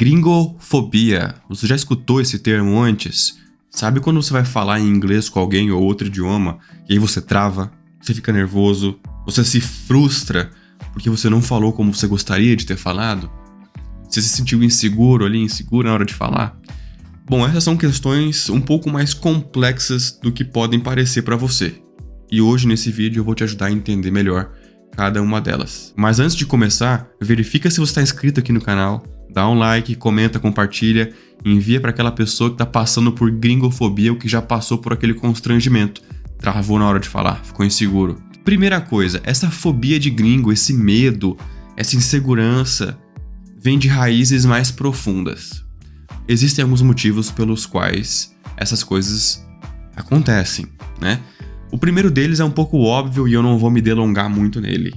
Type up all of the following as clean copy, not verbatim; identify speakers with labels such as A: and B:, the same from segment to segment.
A: Gringofobia. Você já escutou esse termo antes? Sabe quando você vai falar em inglês com alguém ou outro idioma e aí você trava, você fica nervoso, você se frustra porque você não falou como você gostaria de ter falado? Você se sentiu inseguro ali, inseguro na hora de falar? Bom, essas são questões um pouco mais complexas do que podem parecer para você. E hoje nesse vídeo eu vou te ajudar a entender melhor cada uma delas. Mas antes de começar, verifica se você está inscrito aqui no canal, dá um like, comenta, compartilha, envia para aquela pessoa que está passando por gringofobia ou que já passou por aquele constrangimento, travou na hora de falar, ficou inseguro. Primeira coisa, essa fobia de gringo, esse medo, essa insegurança, vem de raízes mais profundas. Existem alguns motivos pelos quais essas coisas acontecem, né? O primeiro deles é um pouco óbvio e eu não vou me delongar muito nele.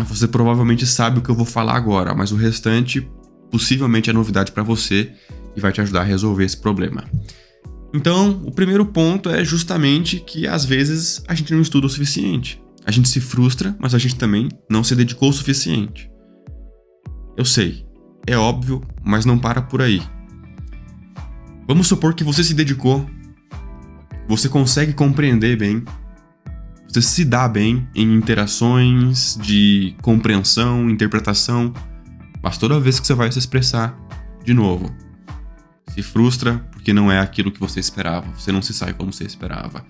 A: Você provavelmente sabe o que eu vou falar agora, mas o restante possivelmente é novidade para você e vai te ajudar a resolver esse problema. Então, o primeiro ponto é justamente que às vezes a gente não estuda o suficiente. A gente se frustra, mas a gente também não se dedicou o suficiente. Eu sei, é óbvio, mas não para por aí. Vamos supor que você se dedicou, você consegue compreender bem, você se dá bem em interações de compreensão, interpretação, mas toda vez que você vai se expressar, de novo, se frustra porque não é aquilo que você esperava, você não se sai como você esperava.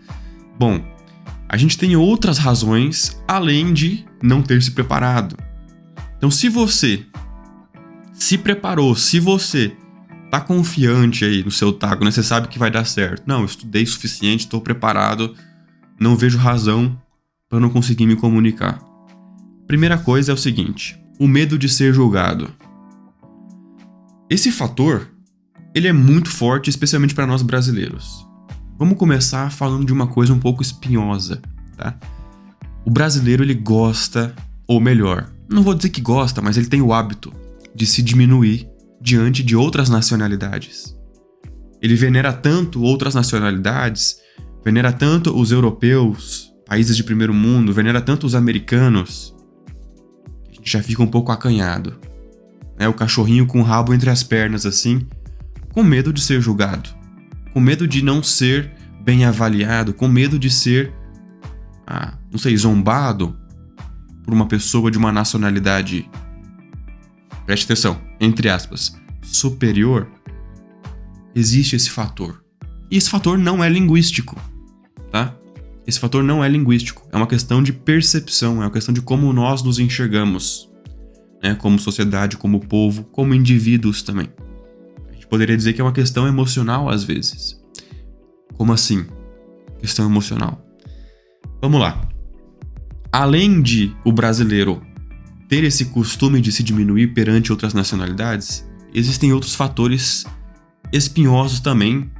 A: Bom, a gente tem outras razões além de não ter se preparado. Então, se você se preparou, se você tá confiante aí no seu taco, né? Você sabe que vai dar certo. Não, eu estudei o suficiente, estou preparado, não vejo razão para não conseguir me comunicar. Primeira coisa é o seguinte, o medo de ser julgado. Esse fator, ele é muito forte, especialmente para nós brasileiros. Vamos começar falando de uma coisa um pouco espinhosa, tá? O brasileiro, ele gosta, ou melhor, não vou dizer que gosta, mas ele tem o hábito de se diminuir diante de outras nacionalidades. Ele venera tanto outras nacionalidades, venera tanto os europeus, países de primeiro mundo, venera tanto os americanos, que a gente já fica um pouco acanhado. O cachorrinho com o rabo entre as pernas, assim, com medo de ser julgado, com medo de não ser bem avaliado, com medo de ser, zombado por uma pessoa de uma nacionalidade, preste atenção, entre aspas, superior. Existe esse fator. E esse fator não é linguístico, tá? Esse fator não é linguístico. É uma questão de percepção, é uma questão de como nós nos enxergamos, né? Como sociedade, como povo, como indivíduos também. A gente poderia dizer que é uma questão emocional às vezes. Como assim? Questão emocional. Vamos lá. Além de o brasileiro ter esse costume de se diminuir perante outras nacionalidades, existem outros fatores espinhosos também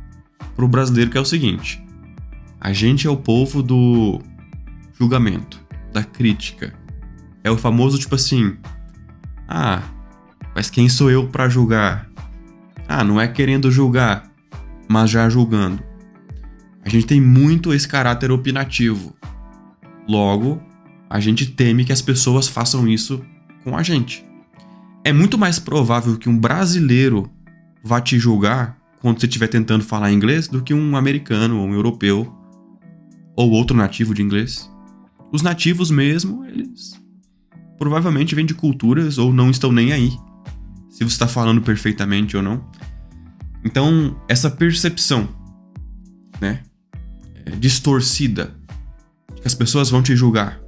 A: para o brasileiro, que é o seguinte: a gente é o povo do julgamento, da crítica. É o famoso tipo assim, mas quem sou eu para julgar? Não é querendo julgar, mas já julgando. A gente tem muito esse caráter opinativo. Logo, a gente teme que as pessoas façam isso com a gente. É muito mais provável que um brasileiro vá te julgar quando você estiver tentando falar inglês do que um americano ou um europeu ou outro nativo de inglês. Os nativos mesmo, eles provavelmente vêm de culturas ou não estão nem aí se você está falando perfeitamente ou não. Então, essa percepção, né, distorcida de que as pessoas vão te julgar,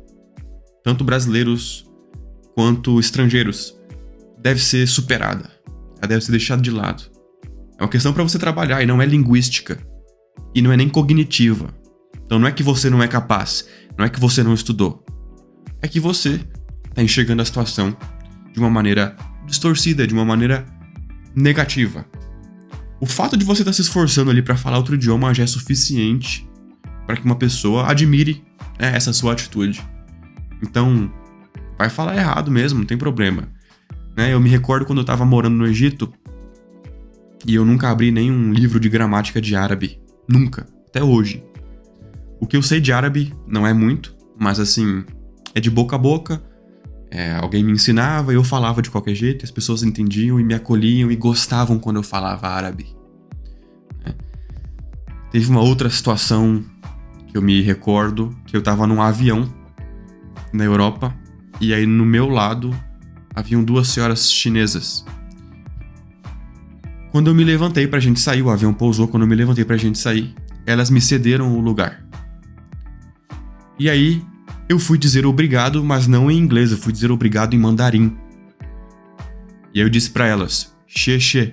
A: tanto brasileiros quanto estrangeiros, deve ser superada. Ela deve ser deixada de lado. É uma questão para você trabalhar e não é linguística. E não é nem cognitiva. Então não é que você não é capaz, não é que você não estudou. É que você está enxergando a situação de uma maneira distorcida, de uma maneira negativa. O fato de você estar se esforçando ali para falar outro idioma já é suficiente para que uma pessoa admire essa sua atitude. Então, vai falar errado mesmo, não tem problema. Eu me recordo quando eu estava morando no Egito e eu nunca abri nenhum livro de gramática de árabe. Nunca, até hoje. O que eu sei de árabe não é muito, mas assim, é de boca a boca, Alguém me ensinava e eu falava de qualquer jeito, e as pessoas entendiam e me acolhiam e gostavam quando eu falava árabe. Teve uma outra situação que eu me recordo, que eu tava num avião na Europa, e aí no meu lado haviam 2 senhoras chinesas. Quando eu me levantei pra gente sair, o avião pousou, quando eu me levantei pra gente sair, elas me cederam o lugar. E aí eu fui dizer obrigado, mas não em inglês, eu fui dizer obrigado em mandarim. E aí eu disse pra elas, xie xie,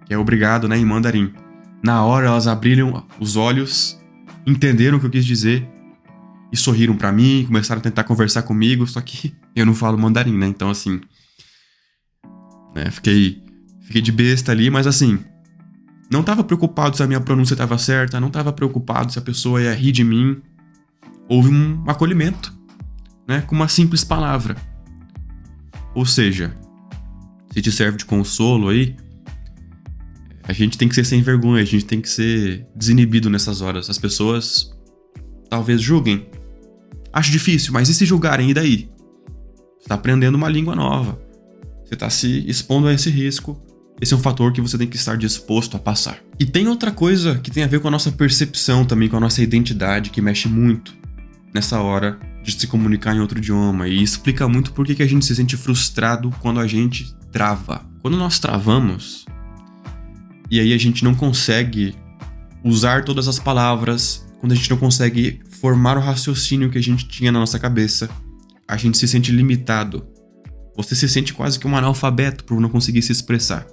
A: que é obrigado, né, em mandarim. Na hora elas abriram os olhos, entenderam o que eu quis dizer e sorriram pra mim, começaram a tentar conversar comigo, só que eu não falo mandarim, né, então assim, fiquei de besta ali, mas assim, não tava preocupado se a minha pronúncia tava certa, não tava preocupado se a pessoa ia rir de mim. Houve um acolhimento, né, com uma simples palavra. Ou seja, se te serve de consolo aí, a gente tem que ser sem vergonha, a gente tem que ser desinibido nessas horas. As pessoas talvez julguem. Acho difícil, mas e se julgarem, e daí? Você tá aprendendo uma língua nova. Você tá se expondo a esse risco. Esse é um fator que você tem que estar disposto a passar. E tem outra coisa que tem a ver com a nossa percepção também, com a nossa identidade, que mexe muito nessa hora de se comunicar em outro idioma. E explica muito por que a gente se sente frustrado quando a gente trava. Quando nós travamos, e aí a gente não consegue usar todas as palavras, quando a gente não consegue formar o raciocínio que a gente tinha na nossa cabeça, a gente se sente limitado. Você se sente quase que um analfabeto por não conseguir se expressar.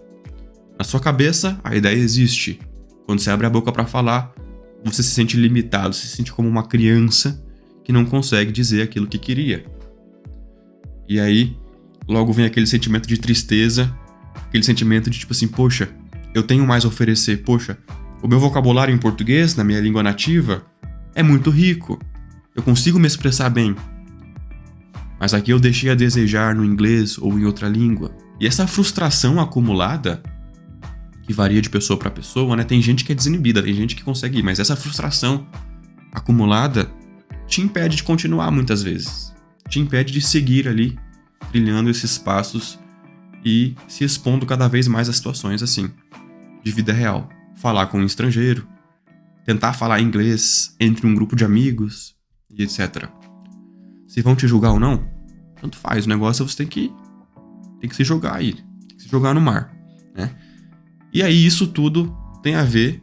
A: Na sua cabeça, a ideia existe. Quando você abre a boca para falar, você se sente limitado, se sente como uma criança que não consegue dizer aquilo que queria. E aí, logo vem aquele sentimento de tristeza, aquele sentimento de tipo assim, poxa, eu tenho mais a oferecer, poxa, o meu vocabulário em português, na minha língua nativa, é muito rico. Eu consigo me expressar bem. Mas aqui eu deixei a desejar no inglês ou em outra língua. E essa frustração acumulada, que varia de pessoa para pessoa, né? Tem gente que é desinibida, tem gente que consegue ir, mas essa frustração acumulada te impede de continuar muitas vezes. Te impede de seguir ali, trilhando esses passos e se expondo cada vez mais a situações assim, de vida real. Falar com um estrangeiro, tentar falar inglês entre um grupo de amigos e etc. Se vão te julgar ou não, tanto faz. O negócio é você tem que se jogar aí, tem que se jogar no mar, né? E aí isso tudo tem a ver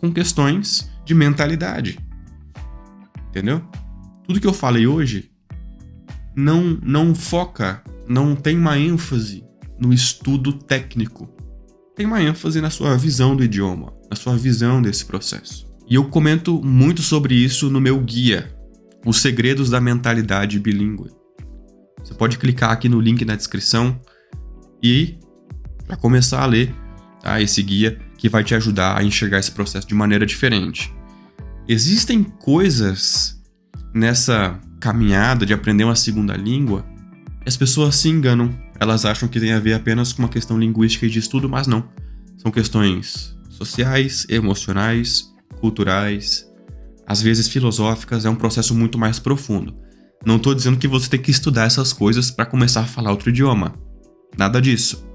A: com questões de mentalidade. Entendeu? Tudo que eu falei hoje não foca, não tem uma ênfase no estudo técnico. Tem uma ênfase na sua visão do idioma, na sua visão desse processo. E eu comento muito sobre isso no meu guia, Os Segredos da Mentalidade Bilíngue. Você pode clicar aqui no link na descrição e já começar a ler, tá, esse guia que vai te ajudar a enxergar esse processo de maneira diferente. Existem coisas nessa caminhada de aprender uma segunda língua que as pessoas se enganam. Elas acham que tem a ver apenas com uma questão linguística e de estudo, mas não. São questões sociais, emocionais, culturais, às vezes filosóficas. É um processo muito mais profundo. Não estou dizendo que você tem que estudar essas coisas para começar a falar outro idioma. Nada disso.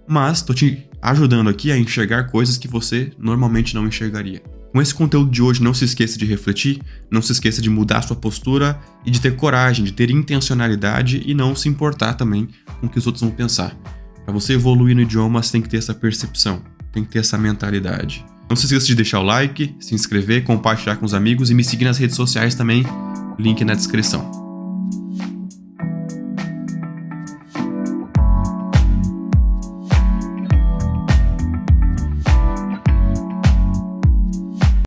A: Mas estou te ajudando aqui a enxergar coisas que você normalmente não enxergaria. Com esse conteúdo de hoje, não se esqueça de refletir, não se esqueça de mudar sua postura e de ter coragem, de ter intencionalidade e não se importar também com o que os outros vão pensar. Para você evoluir no idioma, você tem que ter essa percepção, tem que ter essa mentalidade. Não se esqueça de deixar o like, se inscrever, compartilhar com os amigos e me seguir nas redes sociais também, link na descrição.